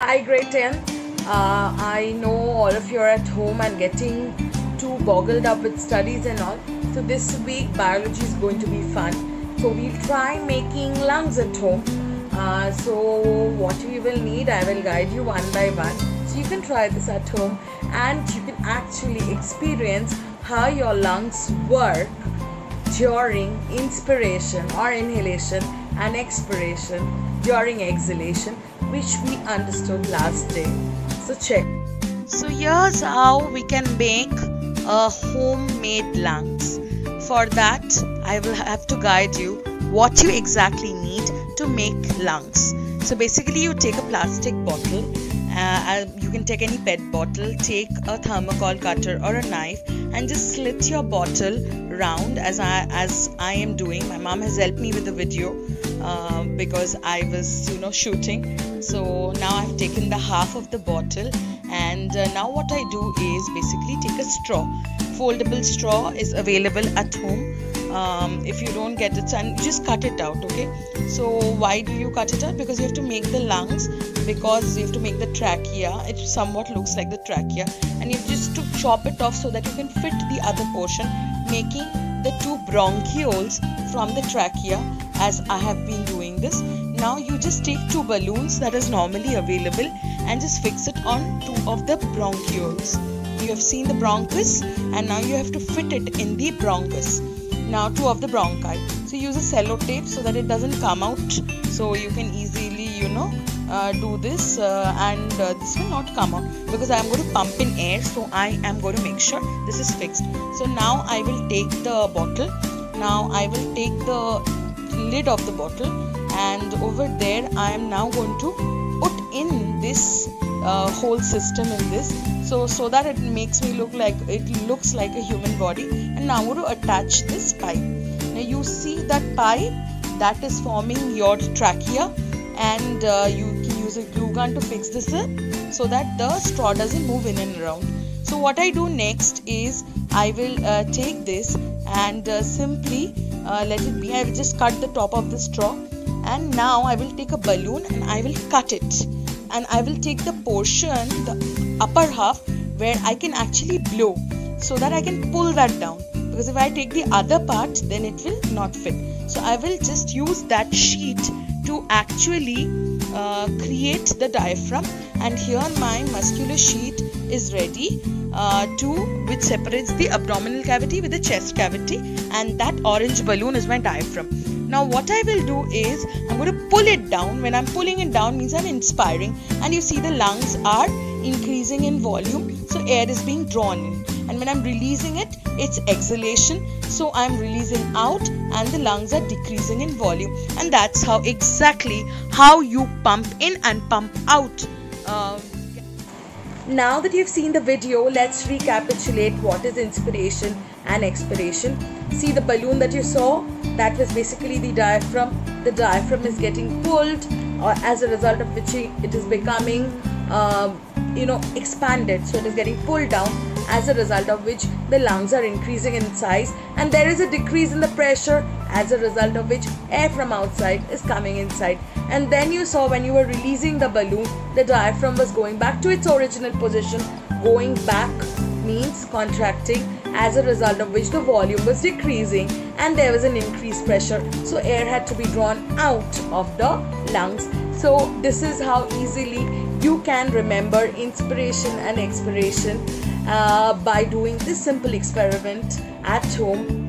Hi, grade 10. I know all of you are at home and getting too boggled up with studies and all. So this week biology is going to be fun. So we'll try making lungs at home. So what we will need, I will guide you one by one. So you can try this at home and you can actually experience how your lungs work during inspiration or inhalation and expiration during exhalation, which we understood last day. So check. So here's how we can make a homemade lungs. For that, I will have to guide you what you exactly need to make lungs. So basically you take a plastic bottle, you can take any PET bottle, take a thermocol cutter or a knife and just slit your bottle round as I am doing. My mom has helped me with the video because I was shooting. So now I've taken the half of the bottle, and now what I do is basically take a straw. Foldable straw is available at home. If you don't get it, and just cut it out. Okay, so why do you cut it out? Because you have to make the lungs, because you have to make the trachea. It somewhat looks like the trachea, and you have just to chop it off so that you can fit the other portion, making the two bronchioles from the trachea, as I have been doing this. Now you just take two balloons that is normally available and just fix it on two of the bronchioles. You have seen the bronchus, and now you have to fit it in the bronchus. Now two of the bronchi. So use a sellotape so that it doesn't come out. So you can easily do this and this will not come out because I am going to pump in air. So I am going to make sure this is fixed. So now I will take the bottle. Now I will take the lid of the bottle, and over there I am now going to put in this whole system in this, so that it makes me looks like a human body. And now I'm going to attach this pipe. Now you see that pipe that is forming your trachea, and you can use a glue gun to fix this up so that the straw doesn't move in and around. So what I do next is I will take this and simply let it be. I will just cut the top of the straw, and now I will take a balloon and I will cut it, and I will take the portion, the upper half, where I can actually blow so that I can pull that down, because if I take the other part then it will not fit. So I will just use that sheet to actually create the diaphragm, and here my muscular sheet is ready which separates the abdominal cavity with the chest cavity, and that orange balloon is my diaphragm. Now what I will do is I'm going to pull it down. When I'm pulling it down means I'm inspiring, and you see the lungs are increasing in volume, so air is being drawn in. And when I'm releasing it, it's exhalation, so I'm releasing out and the lungs are decreasing in volume. And that's how you pump in and pump out. Now that you've seen the video, let's recapitulate what is inspiration and expiration. See the balloon that you saw? That was basically the diaphragm. The diaphragm is getting pulled, or as a result of which it is becoming expanded. So it is getting pulled down, as a result of which the lungs are increasing in size, and there is a decrease in the pressure, as a result of which air from outside is coming inside. And then you saw when you were releasing the balloon, the diaphragm was going back to its original position. Going back means contracting, as a result of which the volume was decreasing and there was an increased pressure, so air had to be drawn out of the lungs. So this is how easily you can remember inspiration and expiration by doing this simple experiment at home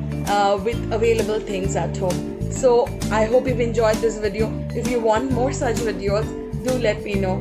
with available things at home. So I hope you've enjoyed this video. If you want more such videos, do let me know.